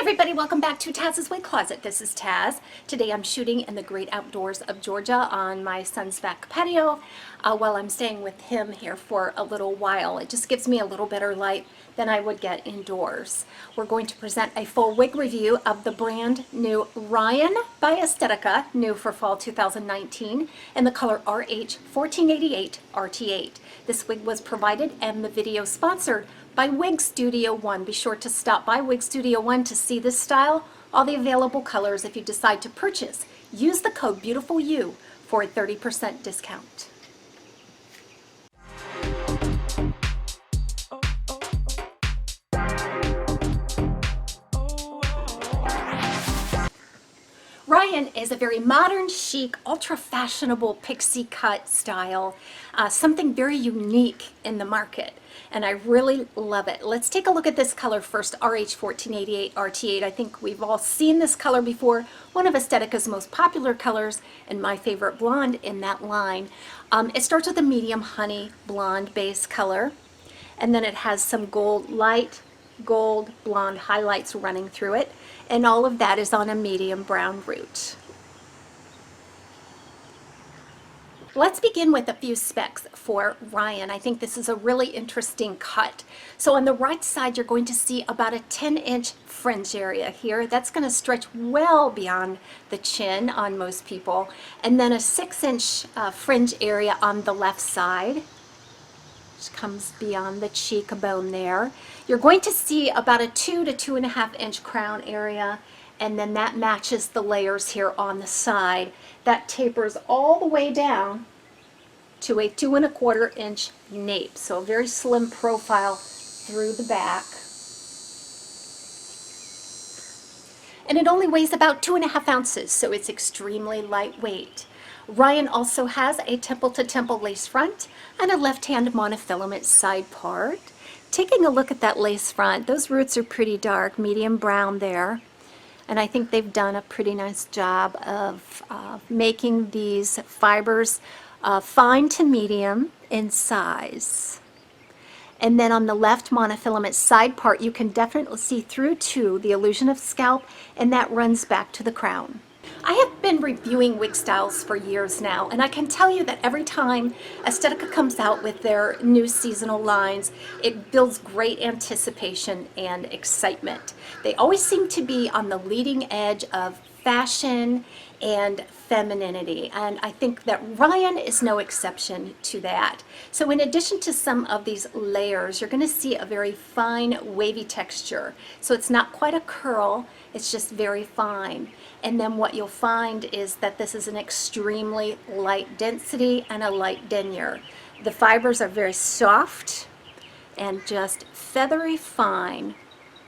Everybody, welcome back to TAZ's Wig Closet. This is Taz. Today I'm shooting in the great outdoors of Georgia on my son's back patio while I'm staying with him here for a little while. It just gives me a little better light than I would get indoors. We're going to present a full wig review of the brand new Ryan by Estetica, new for fall 2019, in the color RH1488RT8. This wig was provided and the video sponsored by Wig Studio One. Be sure to stop by Wig Studio One to see this style, all the available colors. If you decide to purchase, use the code BEAUTIFULYOU for a 30% discount. Ryan is a very modern, chic, ultra-fashionable pixie cut style, something very unique in the market, and I really love it. Let's take a look at this color first, RH1488RT8. I think we've all seen this color before, one of Estetica's most popular colors and my favorite blonde in that line. It starts with a medium honey blonde base color, and then it has some light gold blonde highlights running through it, and all of that is on a medium brown root. Let's begin with a few specs for Ryan. I think this is a really interesting cut. So on the right side, you're going to see about a 10-inch fringe area here. That's going to stretch well beyond the chin on most people. And then a 6-inch fringe area on the left side, which comes beyond the cheekbone there. You're going to see about a 2 to 2.5 inch crown area, and then that matches the layers here on the side. That tapers all the way down to a 2 1/4 inch nape. So a very slim profile through the back. And it only weighs about 2.5 ounces, so it's extremely lightweight. Ryan also has a temple-to-temple lace front and a left-hand monofilament side part. Taking a look at that lace front, those roots are pretty dark, medium brown there. And I think they've done a pretty nice job of making these fibers fine to medium in size. And then on the left monofilament side part, you can definitely see through to the illusion of scalp, and that runs back to the crown. I have been reviewing wig styles for years now, and I can tell you that every time Estetica comes out with their new seasonal lines, it builds great anticipation and excitement. They always seem to be on the leading edge of fashion and femininity, and I think that Ryan is no exception to that. So in addition to some of these layers, you're going to see a very fine wavy texture. So it's not quite a curl, it's just very fine. And then what you'll find is that this is an extremely light density and a light denier. The fibers are very soft and just feathery fine,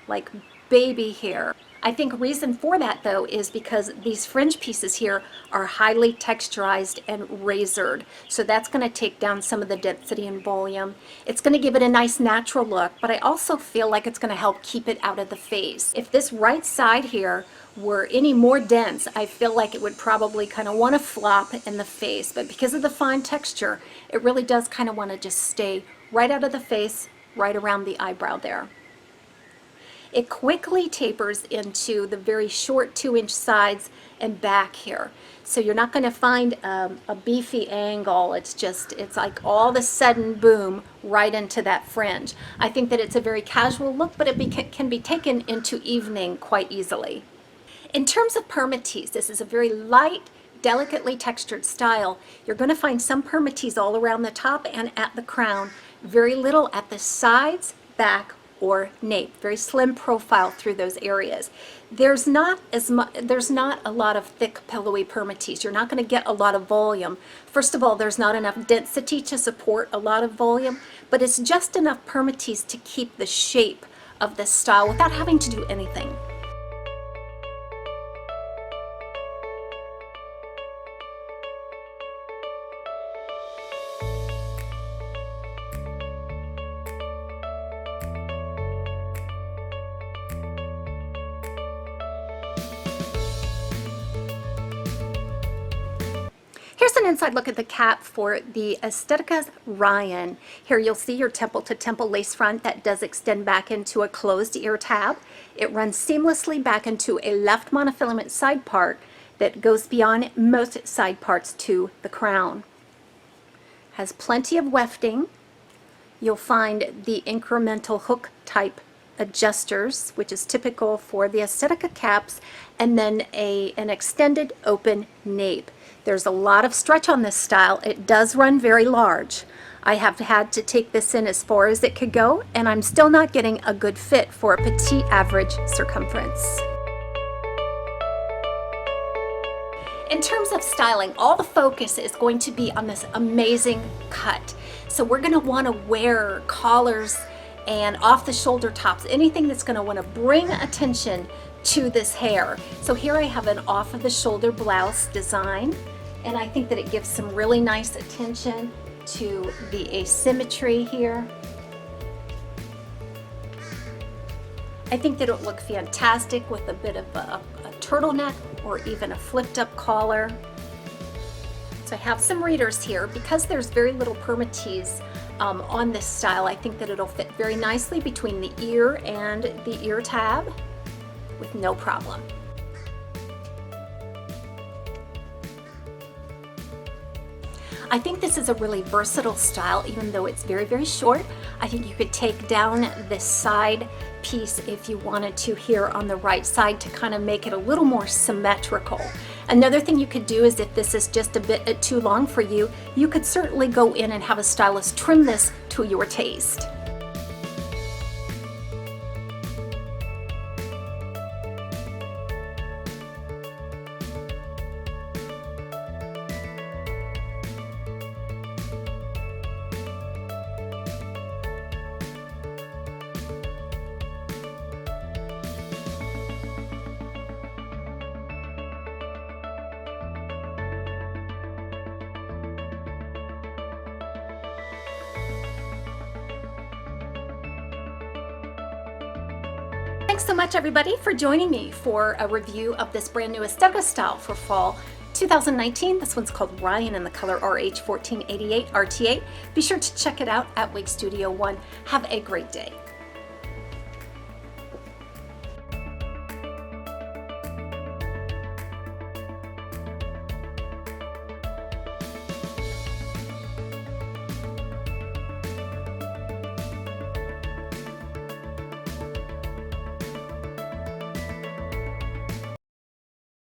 like baby hair. I think reason for that though is because these fringe pieces here are highly texturized and razored. So that's going to take down some of the density and volume. It's going to give it a nice natural look, but I also feel like it's going to help keep it out of the face. If this right side here were any more dense, I feel like it would probably kind of want to flop in the face. But because of the fine texture, it really does kind of want to just stay right out of the face, right around the eyebrow there. It quickly tapers into the very short 2-inch sides and back here. So you're not going to find a beefy angle. It's like all of a sudden, boom, right into that fringe. I think that it's a very casual look, but it can be taken into evening quite easily. In terms of permatease, this is a very light, delicately textured style. You're going to find some permatease all around the top and at the crown, very little at the sides, back, or nape. Very slim profile through those areas. There's not a lot of thick pillowy permatease. You're not going to get a lot of volume. First of all, there's not enough density to support a lot of volume, but it's just enough permatease to keep the shape of this style without having to do anything. Here's an inside look at the cap for the Estetica Ryan. Here you'll see your temple to temple lace front that does extend back into a closed ear tab. It runs seamlessly back into a left monofilament side part that goes beyond most side parts to the crown. Has plenty of wefting. You'll find the incremental hook type adjusters, which is typical for the Estetica caps, and then an extended open nape. There's a lot of stretch on this style. It does run very large. I have had to take this in as far as it could go, and I'm still not getting a good fit for a petite average circumference. In terms of styling, all the focus is going to be on this amazing cut. So we're going to want to wear collars and off the shoulder tops, anything that's going to want to bring attention to this hair. So here I have an off of the shoulder blouse design, and I think that it gives some really nice attention to the asymmetry here. I think that it would look fantastic with a bit of a turtleneck or even a flipped up collar. So I have some readers here. Because there's very little permatease on this style, I think that it'll fit very nicely between the ear and the ear tab with no problem. I think this is a really versatile style, even though it's very, very short. I think you could take down this side piece if you wanted to here on the right side to kind of make it a little more symmetrical. Another thing you could do is, if this is just a bit too long for you, you could certainly go in and have a stylist trim this to your taste. Thanks so much, everybody, for joining me for a review of this brand new Estetica style for fall 2019. This one's called Ryan in the color RH1488RT8. Be sure to check it out at Wig Studio One. Have a great day.